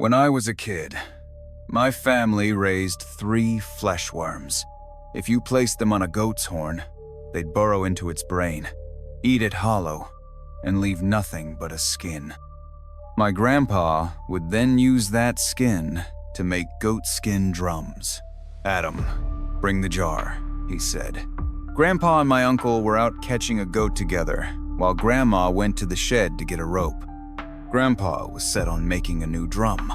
When I was a kid, my family raised 3 fleshworms. If you placed them on a goat's horn, they'd burrow into its brain, eat it hollow, and leave nothing but a skin. My grandpa would then use that skin to make goat skin drums. "Adam, bring the jar," he said. Grandpa and my uncle were out catching a goat together, while Grandma went to the shed to get a rope. Grandpa was set on making a new drum.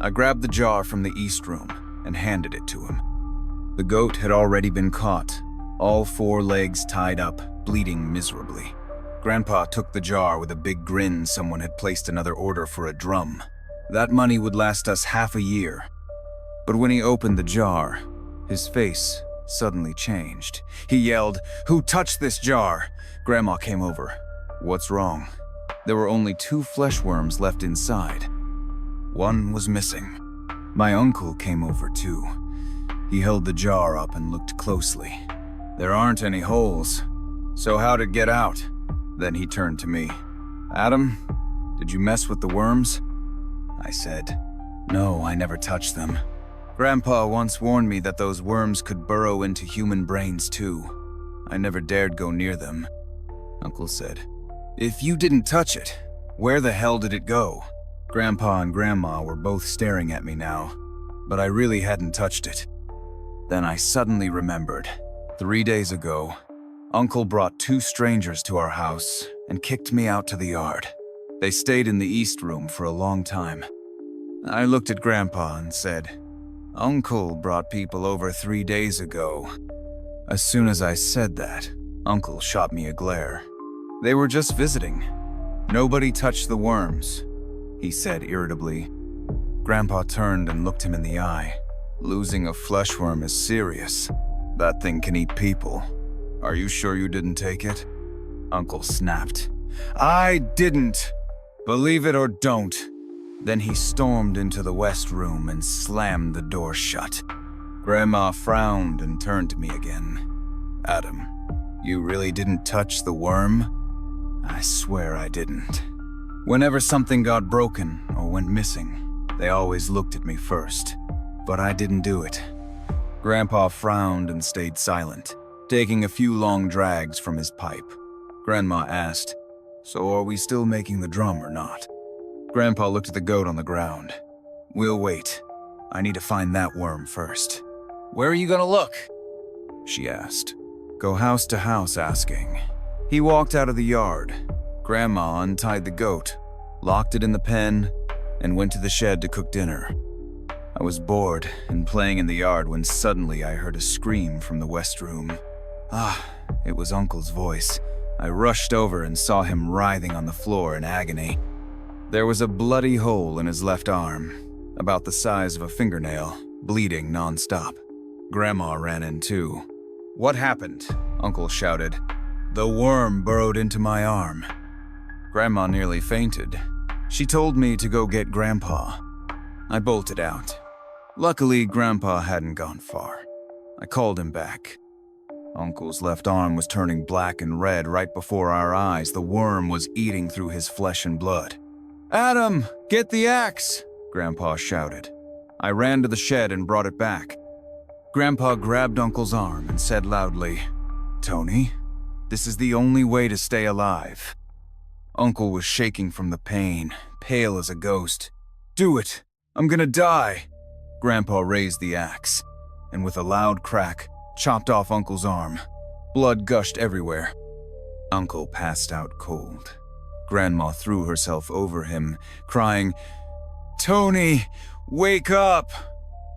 I grabbed the jar from the east room and handed it to him. The goat had already been caught, all 4 legs tied up, bleeding miserably. Grandpa took the jar with a big grin. Someone had placed another order for a drum. That money would last us half a year. But when he opened the jar, his face suddenly changed. He yelled, "Who touched this jar?" Grandma came over. "What's wrong?" There were only 2 fleshworms left inside. One was missing. My uncle came over too. He held the jar up and looked closely. "There aren't any holes. So how'd it get out?" Then he turned to me. "Adam, did you mess with the worms?" I said, "No, I never touched them. Grandpa once warned me that those worms could burrow into human brains too. I never dared go near them." Uncle said, "If you didn't touch it, where the hell did it go?" Grandpa and Grandma were both staring at me now, but I really hadn't touched it. Then I suddenly remembered. 3 days ago, Uncle brought 2 strangers to our house and kicked me out to the yard. They stayed in the east room for a long time. I looked at Grandpa and said, "Uncle brought people over 3 days ago." As soon as I said that, Uncle shot me a glare. "They were just visiting. Nobody touched the worms," he said irritably. Grandpa turned and looked him in the eye. "Losing a fleshworm is serious. That thing can eat people. Are you sure you didn't take it?" Uncle snapped. "I didn't. Believe it or don't." Then he stormed into the west room and slammed the door shut. Grandma frowned and turned to me again. "Adam, you really didn't touch the worm?" "I swear I didn't." Whenever something got broken or went missing, they always looked at me first. But I didn't do it. Grandpa frowned and stayed silent, taking a few long drags from his pipe. Grandma asked, "So are we still making the drum or not?" Grandpa looked at the goat on the ground. "We'll wait. I need to find that worm first." "Where are you gonna look?" she asked. "Go house to house asking." He walked out of the yard. Grandma untied the goat, locked it in the pen, and went to the shed to cook dinner. I was bored and playing in the yard when suddenly I heard a scream from the west room. It was Uncle's voice. I rushed over and saw him writhing on the floor in agony. There was a bloody hole in his left arm, about the size of a fingernail, bleeding nonstop. Grandma ran in too. "What happened?" Uncle shouted. "The worm burrowed into my arm." Grandma nearly fainted. She told me to go get Grandpa. I bolted out. Luckily, Grandpa hadn't gone far. I called him back. Uncle's left arm was turning black and red right before our eyes. The worm was eating through his flesh and blood. "Adam, get the axe!" Grandpa shouted. I ran to the shed and brought it back. Grandpa grabbed Uncle's arm and said loudly, "Tony, this is the only way to stay alive." Uncle was shaking from the pain, pale as a ghost. "Do it! I'm gonna die!" Grandpa raised the axe, and with a loud crack, chopped off Uncle's arm. Blood gushed everywhere. Uncle passed out cold. Grandma threw herself over him, crying, "Tony, wake up!"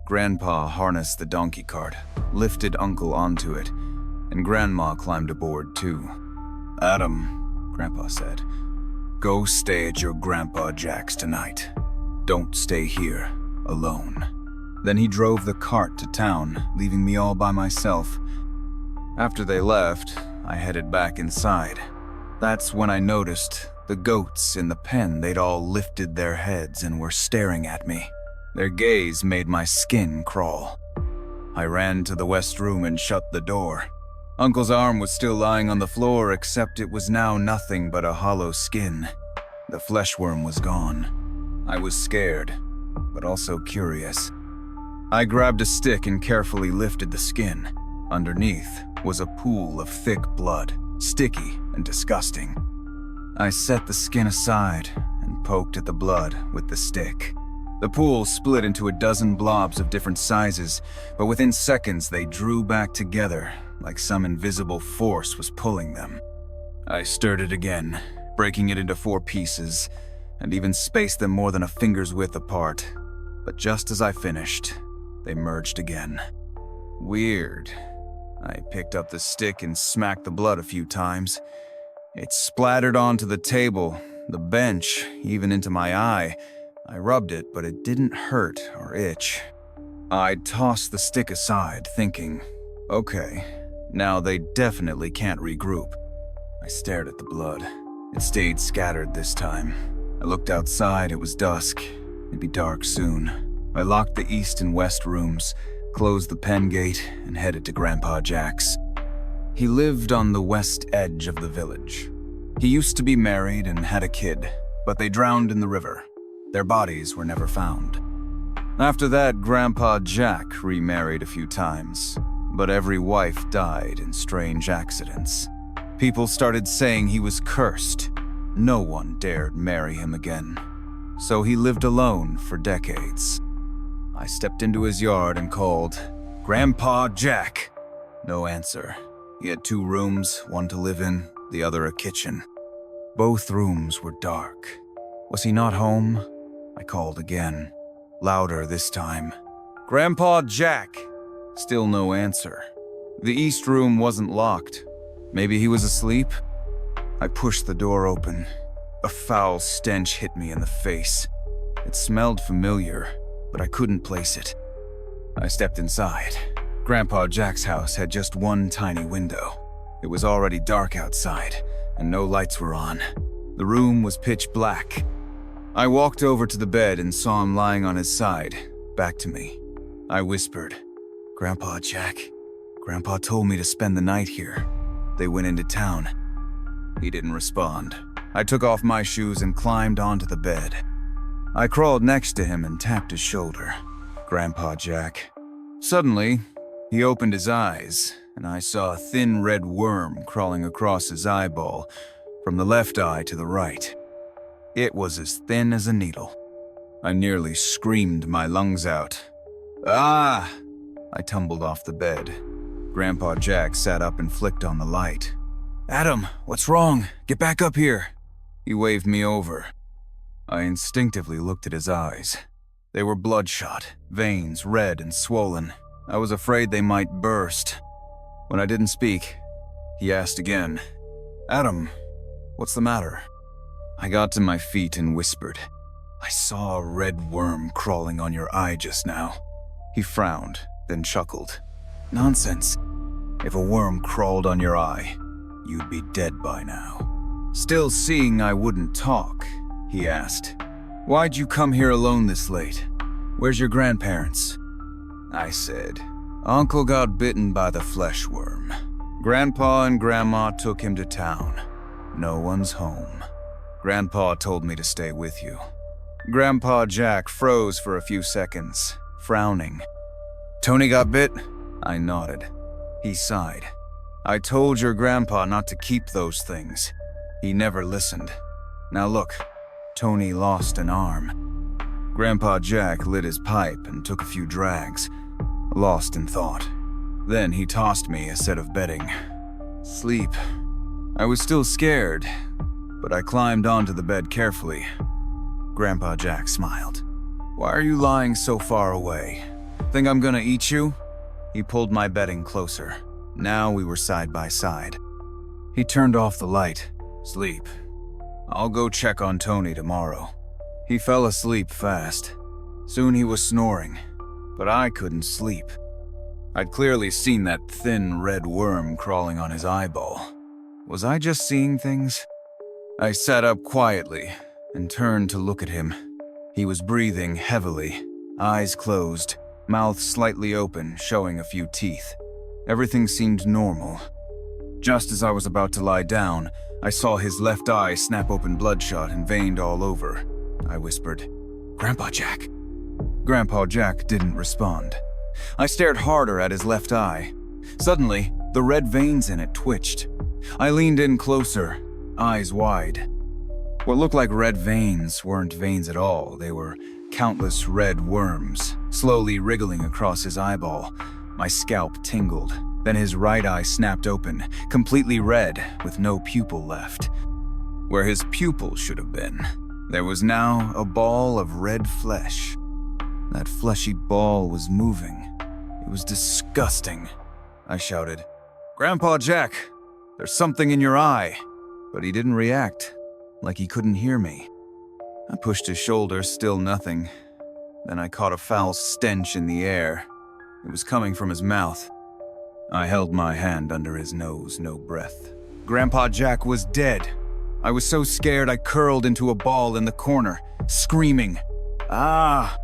Grandpa harnessed the donkey cart, lifted Uncle onto it, and Grandma climbed aboard too. "Adam," Grandpa said, "go stay at your Grandpa Jack's tonight. Don't stay here, alone." Then he drove the cart to town, leaving me all by myself. After they left, I headed back inside. That's when I noticed the goats in the pen. They'd all lifted their heads and were staring at me. Their gaze made my skin crawl. I ran to the west room and shut the door. Uncle's arm was still lying on the floor, except it was now nothing but a hollow skin. The fleshworm was gone. I was scared, but also curious. I grabbed a stick and carefully lifted the skin. Underneath was a pool of thick blood, sticky and disgusting. I set the skin aside and poked at the blood with the stick. The pool split into a dozen blobs of different sizes, but within seconds they drew back together like some invisible force was pulling them. I stirred it again, breaking it into 4 pieces, and even spaced them more than a finger's width apart. But just as I finished, they merged again. Weird. I picked up the stick and smacked the blood a few times. It splattered onto the table, the bench, even into my eye. I rubbed it, but it didn't hurt or itch. I tossed the stick aside, thinking, okay, now they definitely can't regroup. I stared at the blood. It stayed scattered this time. I looked outside. It was dusk. It'd be dark soon. I locked the east and west rooms, closed the pen gate, and headed to Grandpa Jack's. He lived on the west edge of the village. He used to be married and had a kid, but they drowned in the river. Their bodies were never found. After that, Grandpa Jack remarried a few times, but every wife died in strange accidents. People started saying he was cursed. No one dared marry him again. So he lived alone for decades. I stepped into his yard and called, "Grandpa Jack." No answer. He had 2 rooms, one to live in, the other a kitchen. Both rooms were dark. Was he not home? I called again, louder this time. "Grandpa Jack." Still no answer. The east room wasn't locked. Maybe he was asleep? I pushed the door open. A foul stench hit me in the face. It smelled familiar, but I couldn't place it. I stepped inside. Grandpa Jack's house had just one tiny window. It was already dark outside, and no lights were on. The room was pitch black. I walked over to the bed and saw him lying on his side, back to me. I whispered, "Grandpa Jack, Grandpa told me to spend the night here. They went into town." He didn't respond. I took off my shoes and climbed onto the bed. I crawled next to him and tapped his shoulder. "Grandpa Jack." Suddenly, he opened his eyes, and I saw a thin red worm crawling across his eyeball, from the left eye to the right. It was as thin as a needle. I nearly screamed my lungs out. "Ah!" I tumbled off the bed. Grandpa Jack sat up and flicked on the light. "Adam, what's wrong? Get back up here." He waved me over. I instinctively looked at his eyes. They were bloodshot, veins red and swollen. I was afraid they might burst. When I didn't speak, he asked again, "Adam, what's the matter?" I got to my feet and whispered, "I saw a red worm crawling on your eye just now." He frowned, then chuckled. "Nonsense. If a worm crawled on your eye, you'd be dead by now." Still seeing I wouldn't talk, he asked, "Why'd you come here alone this late? Where's your grandparents?" I said, "Uncle got bitten by the fleshworm. Grandpa and Grandma took him to town. No one's home. Grandpa told me to stay with you." Grandpa Jack froze for a few seconds, frowning. "Tony got bit?" I nodded. He sighed. "I told your grandpa not to keep those things. He never listened. Now look, Tony lost an arm." Grandpa Jack lit his pipe and took a few drags, lost in thought. Then he tossed me a set of bedding. Sleep. I was still scared, but I climbed onto the bed carefully. Grandpa Jack smiled. "Why are you lying so far away? Think I'm gonna eat you?" He pulled my bedding closer. Now we were side by side. He turned off the light. "Sleep. I'll go check on Tony tomorrow." He fell asleep fast. Soon he was snoring, but I couldn't sleep. I'd clearly seen that thin red worm crawling on his eyeball. Was I just seeing things? I sat up quietly and turned to look at him. He was breathing heavily, eyes closed, mouth slightly open, showing a few teeth. Everything seemed normal. Just as I was about to lie down, I saw his left eye snap open, bloodshot and veined all over. I whispered, "Grandpa Jack." Grandpa Jack didn't respond. I stared harder at his left eye. Suddenly, the red veins in it twitched. I leaned in closer, eyes wide. What looked like red veins weren't veins at all. They were countless red worms, slowly wriggling across his eyeball. My scalp tingled. Then his right eye snapped open, completely red, with no pupil left. Where his pupil should have been, there was now a ball of red flesh. That fleshy ball was moving. It was disgusting. I shouted, "Grandpa Jack, there's something in your eye." But he didn't react, like he couldn't hear me. I pushed his shoulder, still nothing. Then I caught a foul stench in the air. It was coming from his mouth. I held my hand under his nose, no breath. Grandpa Jack was dead. I was so scared I curled into a ball in the corner, screaming, "Ah!"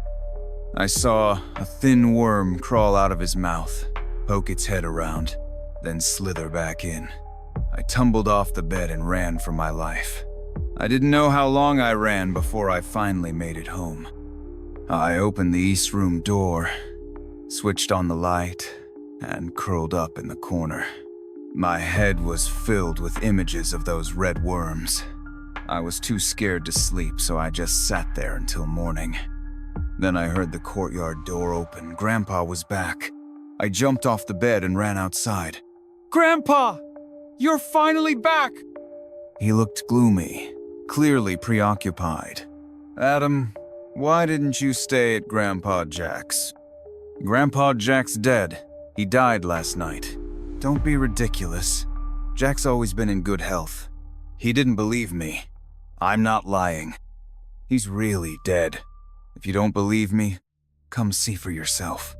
I saw a thin worm crawl out of his mouth, poke its head around, then slither back in. I tumbled off the bed and ran for my life. I didn't know how long I ran before I finally made it home. I opened the East Room door, switched on the light, and curled up in the corner. My head was filled with images of those red worms. I was too scared to sleep, so I just sat there until morning. Then I heard the courtyard door open. Grandpa was back. I jumped off the bed and ran outside. "Grandpa! You're finally back!" He looked gloomy, clearly preoccupied. "Adam, why didn't you stay at Grandpa Jack's?" "Grandpa Jack's dead. He died last night." "Don't be ridiculous. Jack's always been in good health." He didn't believe me. I'm not lying. He's really dead. If you don't believe me, come see for yourself.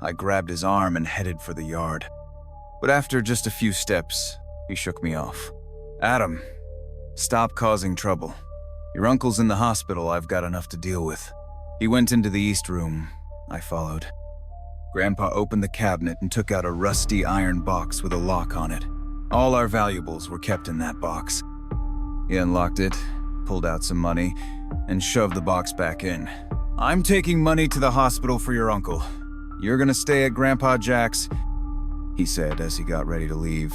I grabbed his arm and headed for the yard. But after just a few steps, he shook me off. "Adam, stop causing trouble. Your uncle's in the hospital. I've got enough to deal with." He went into the East Room. I followed. Grandpa opened the cabinet and took out a rusty iron box with a lock on it. All our valuables were kept in that box. He unlocked it, pulled out some money, and shoved the box back in. "I'm taking money to the hospital for your uncle. You're gonna stay at Grandpa Jack's," he said as he got ready to leave.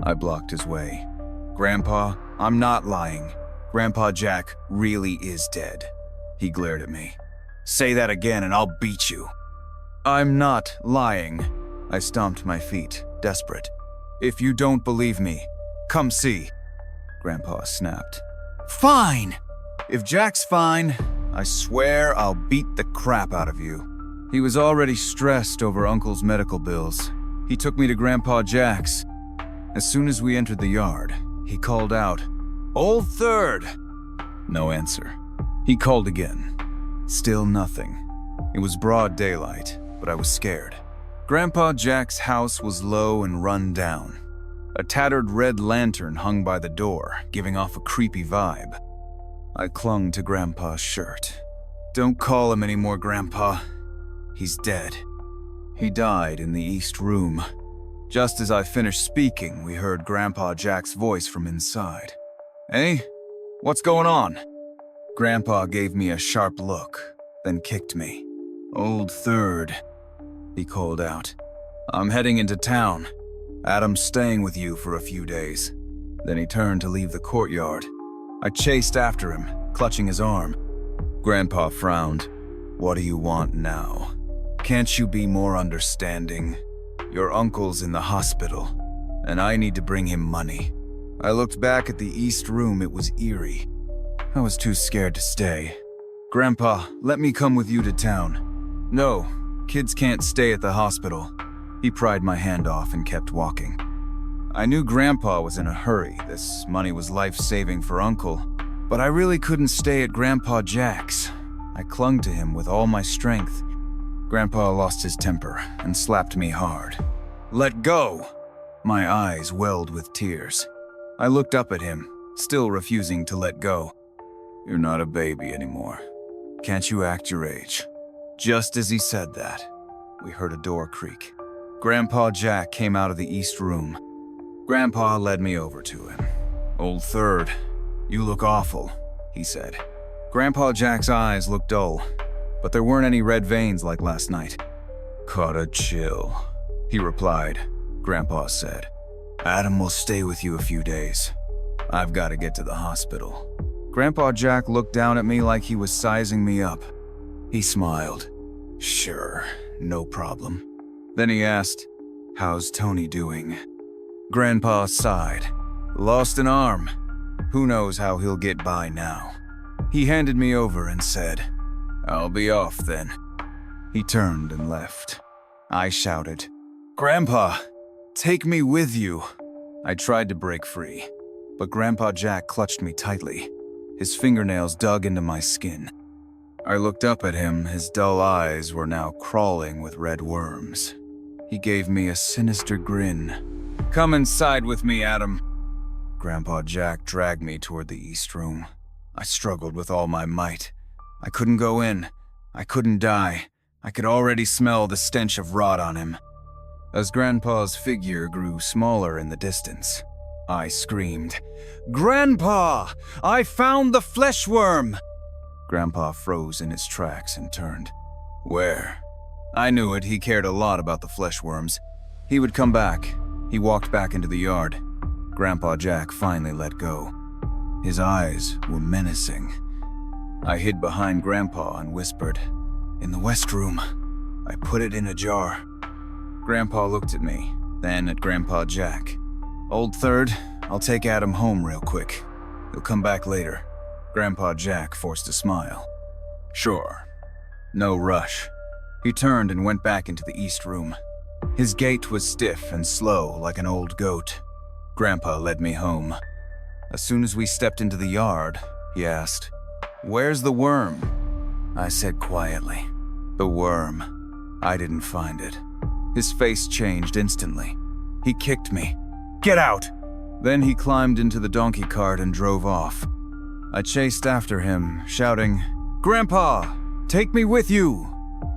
I blocked his way. "Grandpa, I'm not lying. Grandpa Jack really is dead." He glared at me. "Say that again and I'll beat you." "I'm not lying." I stomped my feet, desperate. "If you don't believe me, come see." Grandpa snapped. "Fine! If Jack's fine, I swear I'll beat the crap out of you." He was already stressed over Uncle's medical bills. He took me to Grandpa Jack's. As soon as we entered the yard, he called out, "Old Third!" No answer. He called again. Still nothing. It was broad daylight, but I was scared. Grandpa Jack's house was low and run down. A tattered red lantern hung by the door, giving off a creepy vibe. I clung to Grandpa's shirt. "Don't call him anymore, Grandpa. He's dead." He died in the East Room. Just as I finished speaking, we heard Grandpa Jack's voice from inside. "Hey, what's going on?" Grandpa gave me a sharp look, then kicked me. "Old Third," he called out. "I'm heading into town. Adam's staying with you for a few days." Then he turned to leave the courtyard. I chased after him, clutching his arm. Grandpa frowned. "What do you want now? Can't you be more understanding? Your uncle's in the hospital, and I need to bring him money." I looked back at the East Room. It was eerie. I was too scared to stay. "Grandpa, let me come with you to town." "No, kids can't stay at the hospital." He pried my hand off and kept walking. I knew Grandpa was in a hurry. This money was life-saving for Uncle. But I really couldn't stay at Grandpa Jack's. I clung to him with all my strength. Grandpa lost his temper and slapped me hard. "Let go!" My eyes welled with tears. I looked up at him, still refusing to let go. "You're not a baby anymore. Can't you act your age?" Just as he said that, we heard a door creak. Grandpa Jack came out of the East Room. Grandpa led me over to him. "Old Third, you look awful," he said. Grandpa Jack's eyes looked dull. but there weren't any red veins like last night. "Caught a chill," he replied. Grandpa said, "Adam will stay with you a few days. I've got to get to the hospital." Grandpa Jack looked down at me like he was sizing me up. He smiled. "Sure, no problem." Then he asked, "How's Tony doing?" Grandpa sighed. "Lost an arm. Who knows how he'll get by now." He handed me over and said, "I'll be off then." He turned and left. I shouted, "Grandpa, take me with you." I tried to break free, but Grandpa Jack clutched me tightly. His fingernails dug into my skin. I looked up at him. His dull eyes were now crawling with red worms. He gave me a sinister grin. "Come inside with me, Adam." Grandpa Jack dragged me toward the east room. I struggled with all my might. I couldn't go in. I couldn't die. I could already smell the stench of rot on him. As Grandpa's figure grew smaller in the distance, I screamed, "Grandpa! I found the fleshworm!" Grandpa froze in his tracks and turned. "Where?" I knew it. He cared a lot about the fleshworms. He would come back. He walked back into the yard. Grandpa Jack finally let go. His eyes were menacing. I hid behind Grandpa and whispered, "In the west room. I put it in a jar." Grandpa looked at me, then at Grandpa Jack. "Old Third, I'll take Adam home real quick. He'll come back later." Grandpa Jack forced a smile. "Sure. No rush." He turned and went back into the east room. His gait was stiff and slow like an old goat. Grandpa led me home. As soon as we stepped into the yard, he asked, "Where's the worm?" I said quietly, "The worm. I didn't find it." His face changed instantly. He kicked me. "Get out!" Then he climbed into the donkey cart and drove off. I chased after him, shouting, "Grandpa, take me with you!"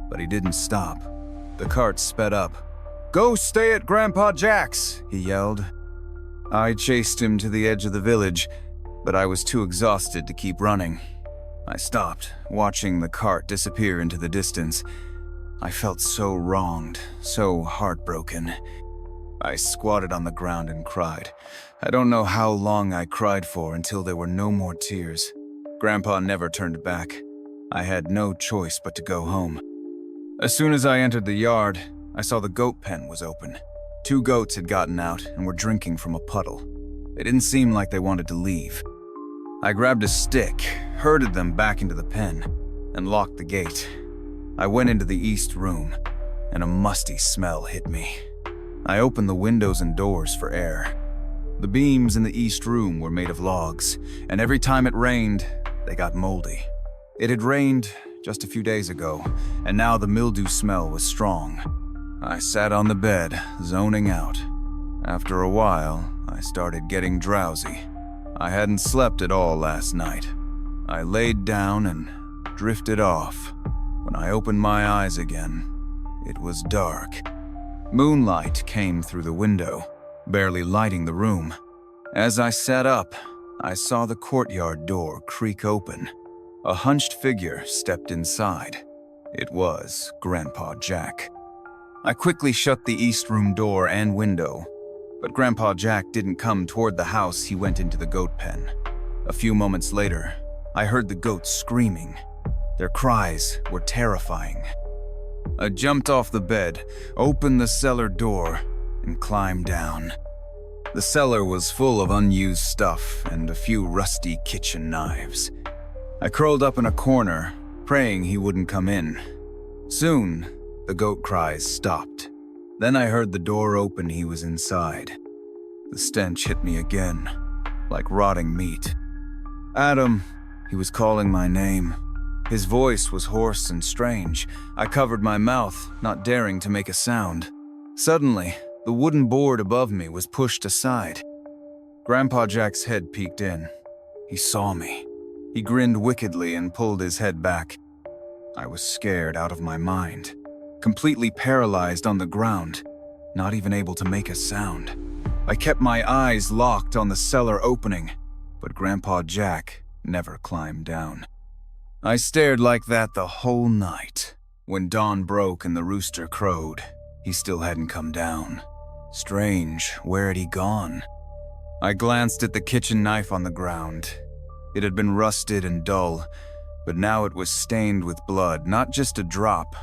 But he didn't stop. The cart sped up. "Go stay at Grandpa Jack's," he yelled. I chased him to the edge of the village, but I was too exhausted to keep running. I stopped, watching the cart disappear into the distance. I felt so wronged, so heartbroken. I squatted on the ground and cried. I don't know how long I cried for until there were no more tears. Grandpa never turned back. I had no choice but to go home. As soon as I entered the yard, I saw the goat pen was open. 2 goats had gotten out and were drinking from a puddle. They didn't seem like they wanted to leave. I grabbed a stick, herded them back into the pen, and locked the gate. I went into the east room, and a musty smell hit me. I opened the windows and doors for air. The beams in the east room were made of logs, and every time it rained, they got moldy. It had rained just a few days ago, and now the mildew smell was strong. I sat on the bed, zoning out. After a while, I started getting drowsy. I hadn't slept at all last night. I laid down and drifted off. When I opened my eyes again, it was dark. Moonlight came through the window, barely lighting the room. As I sat up, I saw the courtyard door creak open. A hunched figure stepped inside. It was Grandpa Jack. I quickly shut the east room door and window, but Grandpa Jack didn't come toward the house. He went into the goat pen. A few moments later, I heard the goats screaming. Their cries were terrifying. I jumped off the bed, opened the cellar door, and climbed down. The cellar was full of unused stuff and a few rusty kitchen knives. I curled up in a corner, praying he wouldn't come in. Soon, the goat cries stopped. Then I heard the door open. He was inside. The stench hit me again, like rotting meat. "Adam," he was calling my name. His voice was hoarse and strange. I covered my mouth, not daring to make a sound. Suddenly, the wooden board above me was pushed aside. Grandpa Jack's head peeked in. He saw me. He grinned wickedly and pulled his head back. I was scared out of my mind, completely paralyzed on the ground, not even able to make a sound. I kept my eyes locked on the cellar opening, but Grandpa Jack never climbed down. I stared like that the whole night. When dawn broke and the rooster crowed, he still hadn't come down. Strange, where had he gone? I glanced at the kitchen knife on the ground. It had been rusted and dull, but now it was stained with blood, not just a drop,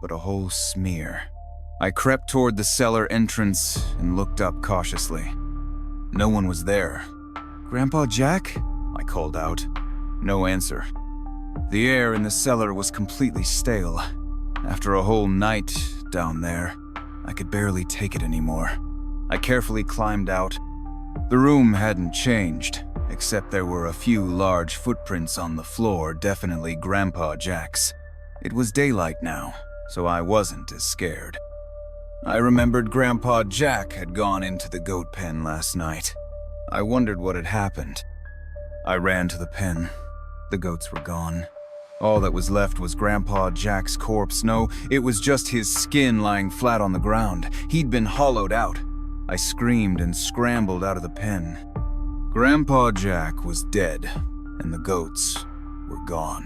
but a whole smear. I crept toward the cellar entrance and looked up cautiously. No one was there. "Grandpa Jack?" I called out. No answer. The air in the cellar was completely stale. After a whole night down there, I could barely take it anymore. I carefully climbed out. The room hadn't changed, except there were a few large footprints on the floor, definitely Grandpa Jack's. It was daylight now, so I wasn't as scared. I remembered Grandpa Jack had gone into the goat pen last night. I wondered what had happened. I ran to the pen. The goats were gone. All that was left was Grandpa Jack's corpse. No, it was just his skin lying flat on the ground. He'd been hollowed out. I screamed and scrambled out of the pen. Grandpa Jack was dead, and the goats were gone.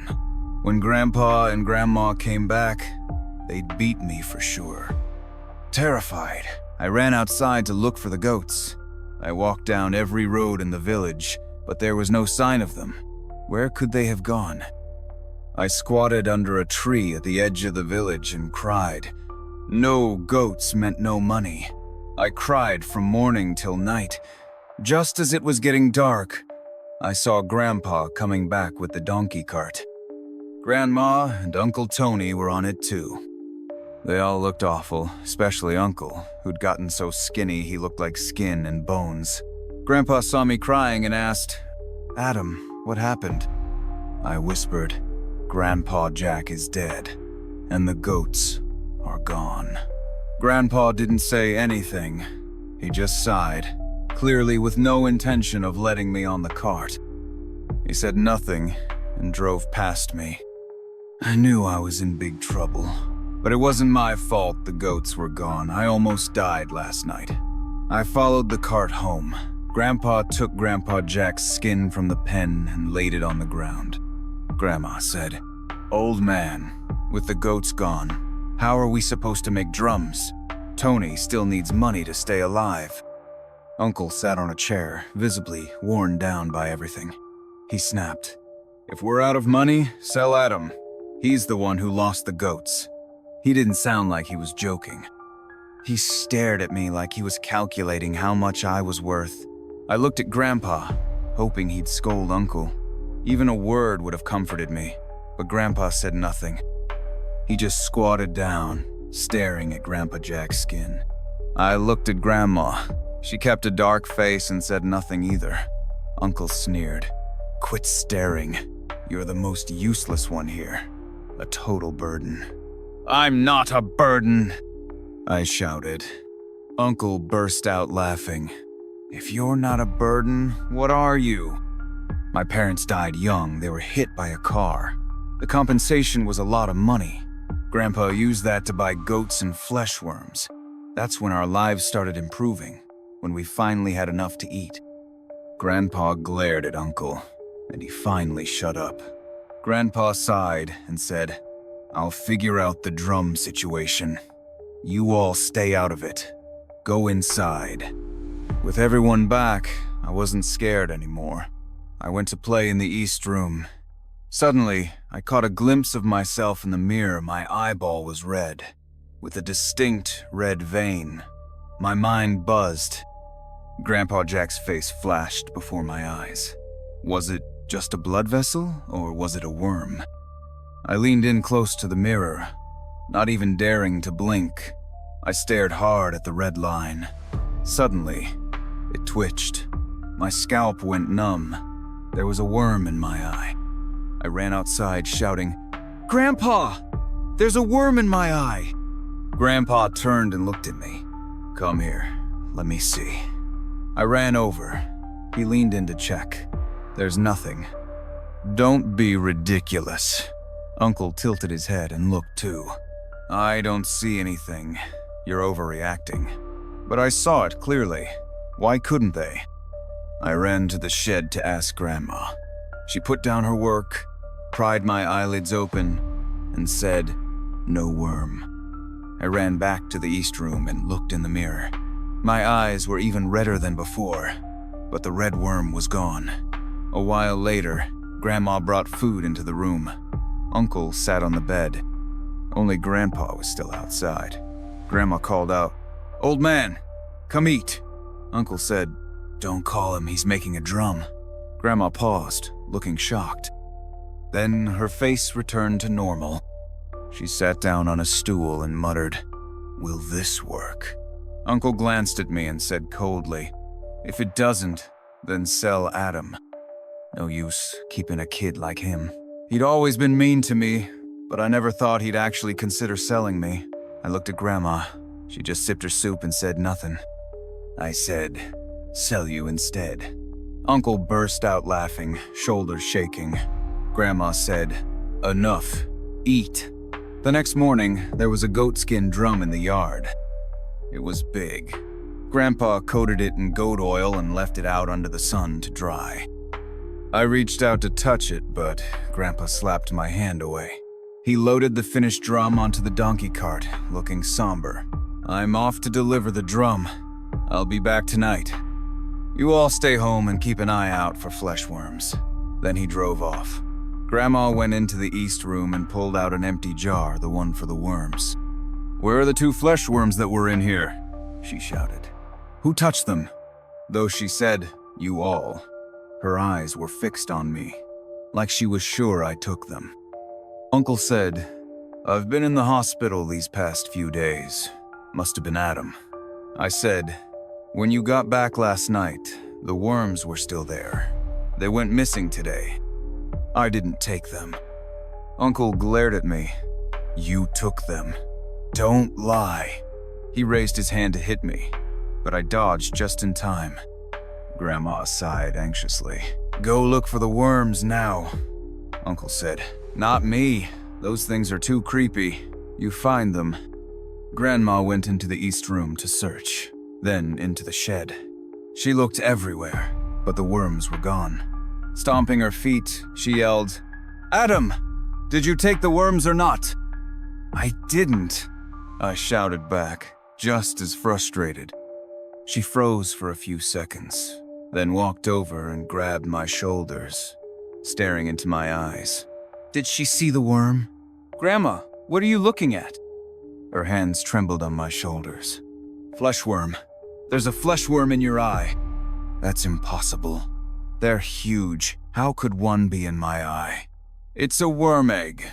When Grandpa and Grandma came back, they'd beat me for sure. Terrified, I ran outside to look for the goats. I walked down every road in the village, but there was no sign of them. Where could they have gone? I squatted under a tree at the edge of the village and cried. No goats meant no money. I cried from morning till night. Just as it was getting dark, I saw Grandpa coming back with the donkey cart. Grandma and Uncle Tony were on it too. They all looked awful, especially Uncle, who'd gotten so skinny he looked like skin and bones. Grandpa saw me crying and asked, "Adam, what happened?" I whispered, "Grandpa Jack is dead, and the goats are gone." Grandpa didn't say anything. He just sighed, clearly with no intention of letting me on the cart. He said nothing and drove past me. I knew I was in big trouble. But it wasn't my fault the goats were gone. I almost died last night. I followed the cart home. Grandpa took Grandpa Jack's skin from the pen and laid it on the ground. Grandma said, "Old man, with the goats gone, how are we supposed to make drums? Tony still needs money to stay alive." Uncle sat on a chair, visibly worn down by everything. He snapped, "If we're out of money, sell Adam. He's the one who lost the goats." He didn't sound like he was joking. He stared at me like he was calculating how much I was worth. I looked at Grandpa, hoping he'd scold Uncle. Even a word would have comforted me, but Grandpa said nothing. He just squatted down, staring at Grandpa Jack's skin. I looked at Grandma. She kept a dark face and said nothing either. Uncle sneered. "Quit staring. You're the most useless one here. A total burden." "I'm not a burden," I shouted. Uncle burst out laughing. "If you're not a burden, what are you?" My parents died young. They were hit by a car. The compensation was a lot of money. Grandpa used that to buy goats and fleshworms. That's when our lives started improving, when we finally had enough to eat. Grandpa glared at Uncle, and he finally shut up. Grandpa sighed and said, "I'll figure out the drum situation. You all stay out of it. Go inside." With everyone back, I wasn't scared anymore. I went to play in the East Room. Suddenly, I caught a glimpse of myself in the mirror. My eyeball was red, with a distinct red vein. My mind buzzed. Grandpa Jack's face flashed before my eyes. Was it just a blood vessel, or was it a worm? I leaned in close to the mirror, not even daring to blink. I stared hard at the red line. Suddenly, it twitched. My scalp went numb. There was a worm in my eye. I ran outside shouting, "Grandpa! There's a worm in my eye!" Grandpa turned and looked at me. "Come here, let me see." I ran over. He leaned in to check. "There's nothing." "Don't be ridiculous." Uncle tilted his head and looked too. "I don't see anything. You're overreacting." But I saw it clearly. Why couldn't they? I ran to the shed to ask Grandma. She put down her work, pried my eyelids open, and said, "No worm." I ran back to the east room and looked in the mirror. My eyes were even redder than before, but the red worm was gone. A while later, Grandma brought food into the room. Uncle sat on the bed. Only Grandpa was still outside. Grandma called out, "Old man, come eat." Uncle said, "Don't call him, he's making a drum." Grandma paused, looking shocked. Then her face returned to normal. She sat down on a stool and muttered, "Will this work?" Uncle glanced at me and said coldly, "If it doesn't, then sell Adam. No use keeping a kid like him." He'd always been mean to me, but I never thought he'd actually consider selling me. I looked at Grandma. She just sipped her soup and said nothing. I said, "Sell you instead." Uncle burst out laughing, shoulders shaking. Grandma said, "Enough. Eat." The next morning, there was a goatskin drum in the yard. It was big. Grandpa coated it in goat oil and left it out under the sun to dry. I reached out to touch it, but Grandpa slapped my hand away. He loaded the finished drum onto the donkey cart, looking somber. "I'm off to deliver the drum. I'll be back tonight. You all stay home and keep an eye out for fleshworms." Then he drove off. Grandma went into the east room and pulled out an empty jar, the one for the worms. "Where are the 2 fleshworms that were in here?" she shouted. "Who touched them?" Though she said, "You all," her eyes were fixed on me, like she was sure I took them. Uncle said, "I've been in the hospital these past few days. Must have been Adam." I said, "When you got back last night, the worms were still there. They went missing today. I didn't take them." Uncle glared at me. "You took them. Don't lie." He raised his hand to hit me, but I dodged just in time. Grandma sighed anxiously. "Go look for the worms now," Uncle said. "Not me. Those things are too creepy. You find them." Grandma went into the east room to search, then into the shed. She looked everywhere, but the worms were gone. Stomping her feet, she yelled, "Adam, did you take the worms or not?" "I didn't," I shouted back, just as frustrated. She froze for a few seconds, then walked over and grabbed my shoulders, staring into my eyes. "Did she see the worm?" "Grandma, what are you looking at?" Her hands trembled on my shoulders. "Fleshworm. There's a fleshworm in your eye." "That's impossible. They're huge. How could one be in my eye?" "It's a worm egg,"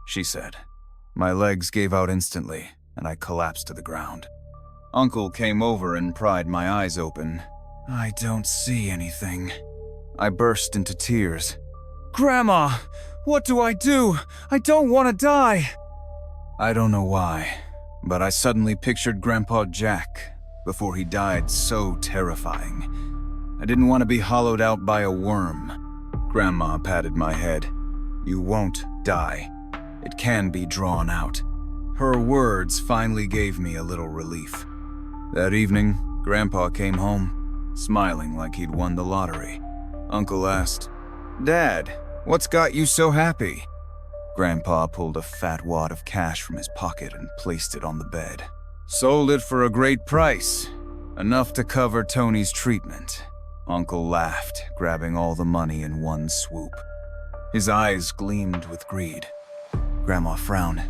she said. My legs gave out instantly, and I collapsed to the ground. Uncle came over and pried my eyes open. "I don't see anything." I burst into tears. "Grandma, what do I do? I don't want to die." I don't know why, but I suddenly pictured Grandpa Jack before he died so terrifying. I didn't want to be hollowed out by a worm. Grandma patted my head. "You won't die. It can be drawn out." Her words finally gave me a little relief. That evening, Grandpa came home, smiling like he'd won the lottery. Uncle asked, "Dad, what's got you so happy?" Grandpa pulled a fat wad of cash from his pocket and placed it on the bed. "Sold it for a great price, enough to cover Tony's treatment." Uncle laughed, grabbing all the money in one swoop. His eyes gleamed with greed. Grandma frowned.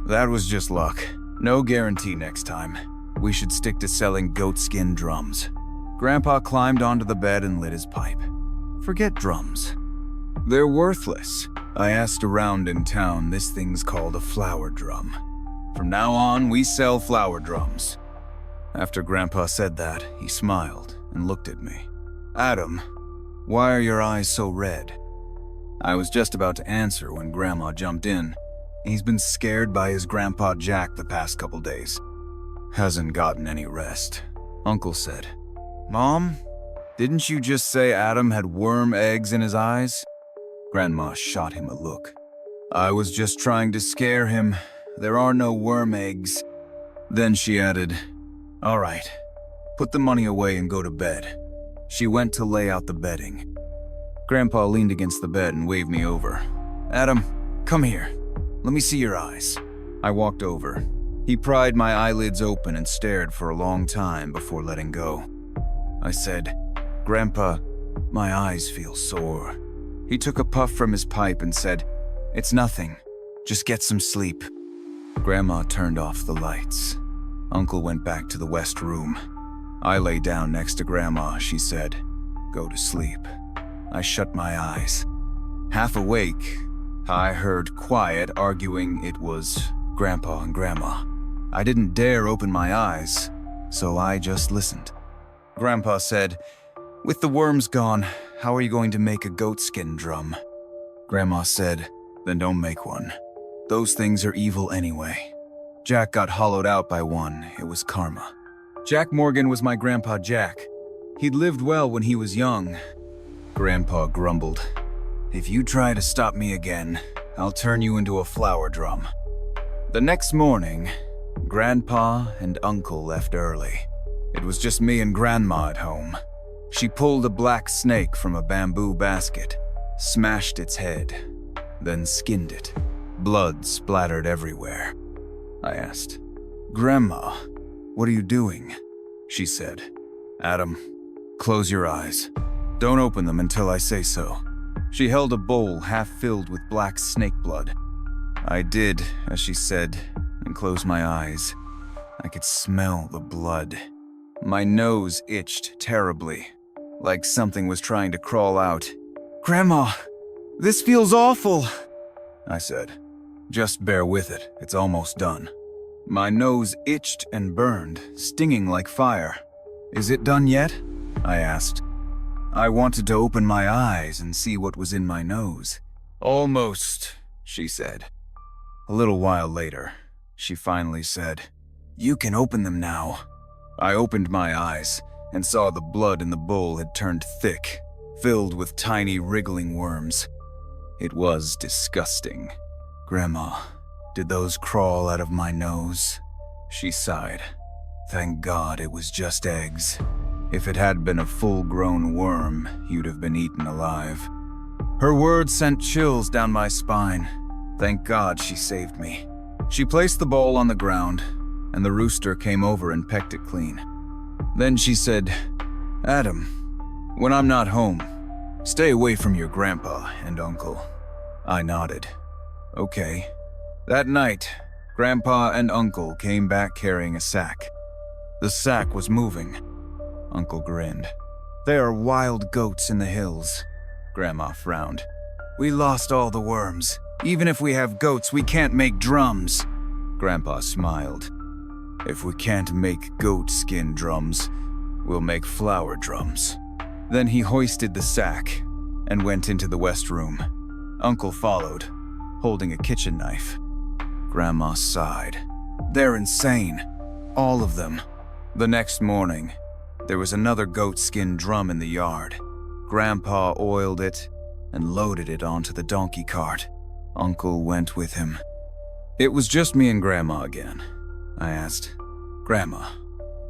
"That was just luck. No guarantee next time. We should stick to selling goatskin drums." Grandpa climbed onto the bed and lit his pipe. "Forget drums. They're worthless. I asked around in town, this thing's called a flower drum. From now on, we sell flower drums." After Grandpa said that, he smiled and looked at me. "Adam, why are your eyes so red?" I was just about to answer when Grandma jumped in. "He's been scared by his Grandpa Jack the past couple days. Hasn't gotten any rest," Uncle said. "Mom, didn't you just say Adam had worm eggs in his eyes?" Grandma shot him a look. "I was just trying to scare him. There are no worm eggs." Then she added, "All right, put the money away and go to bed." She went to lay out the bedding. Grandpa leaned against the bed and waved me over. Adam, come here. Let me see your eyes. I walked over. He pried my eyelids open and stared for a long time before letting go. I said, Grandpa, my eyes feel sore. He took a puff from his pipe and said, It's nothing. Just get some sleep. Grandma turned off the lights. Uncle went back to the west room. I lay down next to Grandma. She said, Go to sleep. I shut my eyes. Half awake, I heard quiet arguing it was Grandpa and Grandma. I didn't dare open my eyes, so I just listened. Grandpa said, With the worms gone, how are you going to make a goatskin drum? Grandma said, Then don't make one. Those things are evil anyway. Jack got hollowed out by one. It was karma. Jack Morgan was my Grandpa Jack. He'd lived well when he was young. Grandpa grumbled, If you try to stop me again, I'll turn you into a flower drum. The next morning, Grandpa and Uncle left early. It was just me and Grandma at home. She pulled a black snake from a bamboo basket, smashed its head, then skinned it. Blood splattered everywhere. I asked, Grandma, what are you doing? She said, Adam, close your eyes. Don't open them until I say so. She held a bowl half filled with black snake blood. I did as she said and closed my eyes. I could smell the blood. My nose itched terribly, like something was trying to crawl out. Grandma, this feels awful, I said. Just bear with it, it's almost done. My nose itched and burned, stinging like fire. Is it done yet? I asked. I wanted to open my eyes and see what was in my nose. Almost, she said. A little while later, she finally said, You can open them now. I opened my eyes and saw the blood in the bowl had turned thick, filled with tiny wriggling worms. It was disgusting. Grandma, did those crawl out of my nose? She sighed. Thank God it was just eggs. If it had been a full-grown worm, you'd have been eaten alive. Her words sent chills down my spine. Thank God she saved me. She placed the bowl on the ground, and the rooster came over and pecked it clean. Then she said, Adam, when I'm not home, stay away from your grandpa and uncle. I nodded. Okay. That night, Grandpa and Uncle came back carrying a sack. The sack was moving. Uncle grinned. There are wild goats in the hills. Grandma frowned. We lost all the worms. Even if we have goats, we can't make drums. Grandpa smiled. If we can't make goat skin drums, we'll make flower drums. Then he hoisted the sack and went into the west room. Uncle followed, holding a kitchen knife. Grandma sighed. They're insane. All of them. The next morning, there was another goat skin drum in the yard. Grandpa oiled it and loaded it onto the donkey cart. Uncle went with him. It was just me and Grandma again. I asked, Grandma,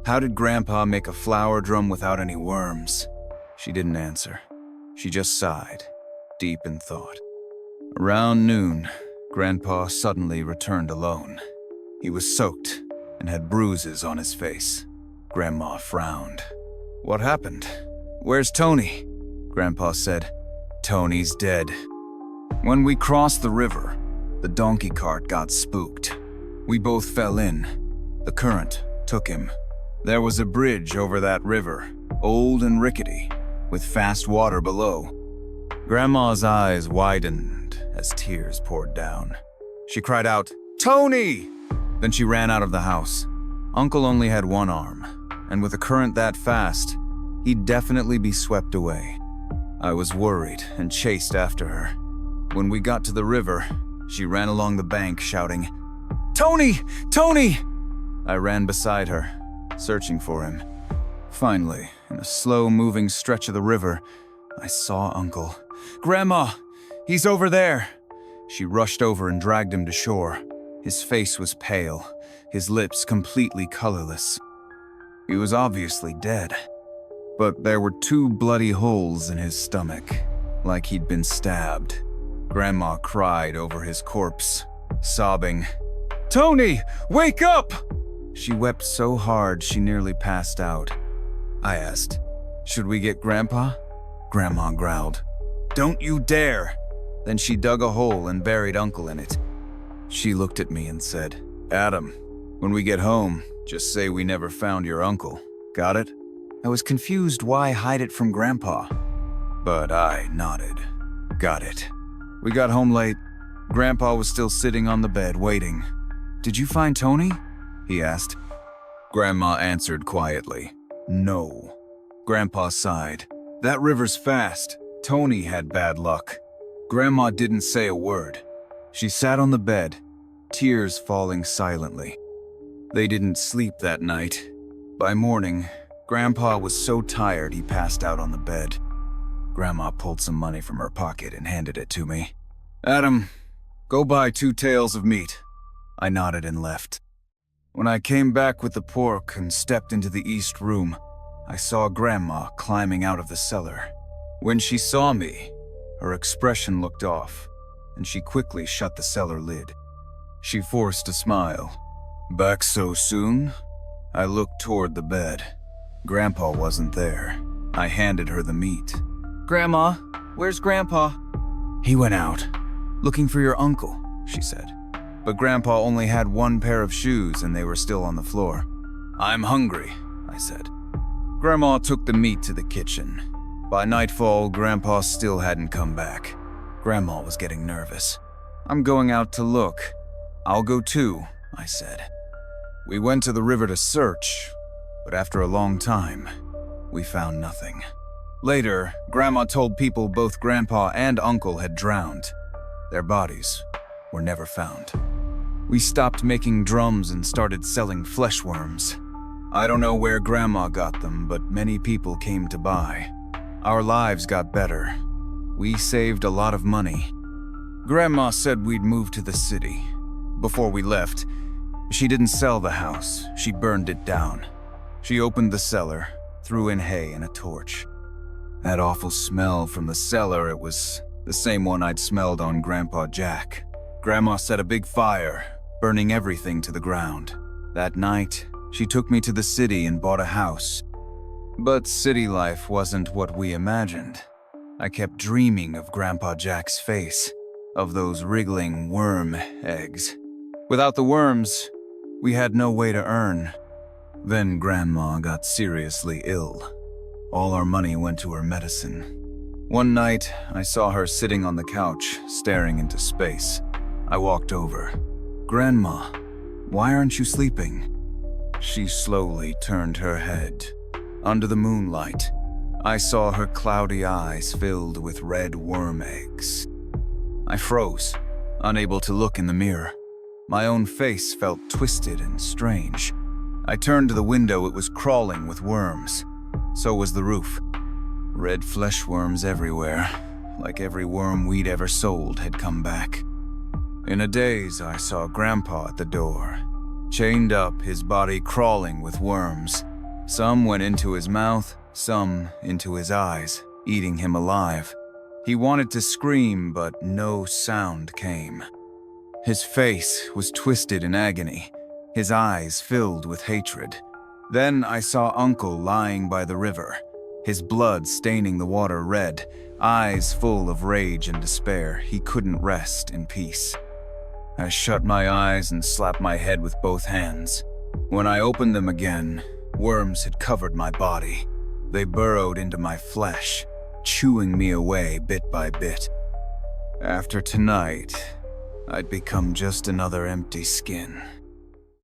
how did Grandpa make a flower drum without any worms? She didn't answer. She just sighed, deep in thought. Around noon, Grandpa suddenly returned alone. He was soaked and had bruises on his face. Grandma frowned. What happened? Where's Tony? Grandpa said, Tony's dead. When we crossed the river, the donkey cart got spooked. We both fell in. The current took him. There was a bridge over that river, old and rickety, with fast water below. Grandma's eyes widened as tears poured down. She cried out, Tony! Then she ran out of the house. Uncle only had one arm, and with a current that fast, he'd definitely be swept away. I was worried and chased after her. When we got to the river, she ran along the bank shouting, Tony! Tony! I ran beside her, searching for him. Finally, in a slow-moving stretch of the river, I saw Uncle. Grandma! He's over there! She rushed over and dragged him to shore. His face was pale, his lips completely colorless. He was obviously dead, but there were 2 bloody holes in his stomach, like he'd been stabbed. Grandma cried over his corpse, sobbing, "Tony, wake up!" She wept so hard she nearly passed out. I asked, "Should we get Grandpa?" Grandma growled, "Don't you dare!" Then she dug a hole and buried Uncle in it. She looked at me and said, "Adam, when we get home, just say we never found your uncle. Got it?" I was confused why hide it from Grandpa, but I nodded. Got it. We got home late. Grandpa was still sitting on the bed waiting. "Did you find Tony?" he asked. Grandma answered quietly, "No." Grandpa sighed. "That river's fast. Tony had bad luck." Grandma didn't say a word. She sat on the bed, tears falling silently. They didn't sleep that night. By morning, Grandpa was so tired he passed out on the bed. Grandma pulled some money from her pocket and handed it to me. "Adam, go buy 2 tails of meat." I nodded and left. When I came back with the pork and stepped into the east room, I saw Grandma climbing out of the cellar. When she saw me, her expression looked off, and she quickly shut the cellar lid. She forced a smile. "Back so soon?" I looked toward the bed. Grandpa wasn't there. I handed her the meat. "Grandma, where's Grandpa?" "He went out, looking for your uncle," she said. But Grandpa only had 1 pair of shoes and they were still on the floor. "I'm hungry," I said. Grandma took the meat to the kitchen. By nightfall, Grandpa still hadn't come back. Grandma was getting nervous. "I'm going out to look." "I'll go too," I said. We went to the river to search, but after a long time, we found nothing. Later, Grandma told people both Grandpa and Uncle had drowned. Their bodies were never found. We stopped making drums and started selling fleshworms. I don't know where Grandma got them, but many people came to buy. Our lives got better. We saved a lot of money. Grandma said we'd move to the city. Before we left, she didn't sell the house, she burned it down. She opened the cellar, threw in hay and a torch. That awful smell from the cellar, it was the same one I'd smelled on Grandpa Jack. Grandma set a big fire, burning everything to the ground. That night, she took me to the city and bought a house. But city life wasn't what we imagined. I kept dreaming of Grandpa Jack's face, of those wriggling worm eggs. Without the worms, we had no way to earn. Then Grandma got seriously ill. All our money went to her medicine. One night, I saw her sitting on the couch, staring into space. I walked over. "Grandma, why aren't you sleeping?" She slowly turned her head. Under the moonlight, I saw her cloudy eyes filled with red worm eggs. I froze, unable to look in the mirror. My own face felt twisted and strange. I turned to the window. It was crawling with worms. So was the roof. Red fleshworms everywhere, like every worm we'd ever sold had come back. In a daze, I saw Grandpa at the door, chained up, his body crawling with worms. Some went into his mouth, some into his eyes, eating him alive. He wanted to scream, but no sound came. His face was twisted in agony, his eyes filled with hatred. Then I saw Uncle lying by the river, his blood staining the water red, eyes full of rage and despair. He couldn't rest in peace. I shut my eyes and slapped my head with both hands. When I opened them again, worms had covered my body. They burrowed into my flesh, chewing me away bit by bit. After tonight, I'd become just another empty skin.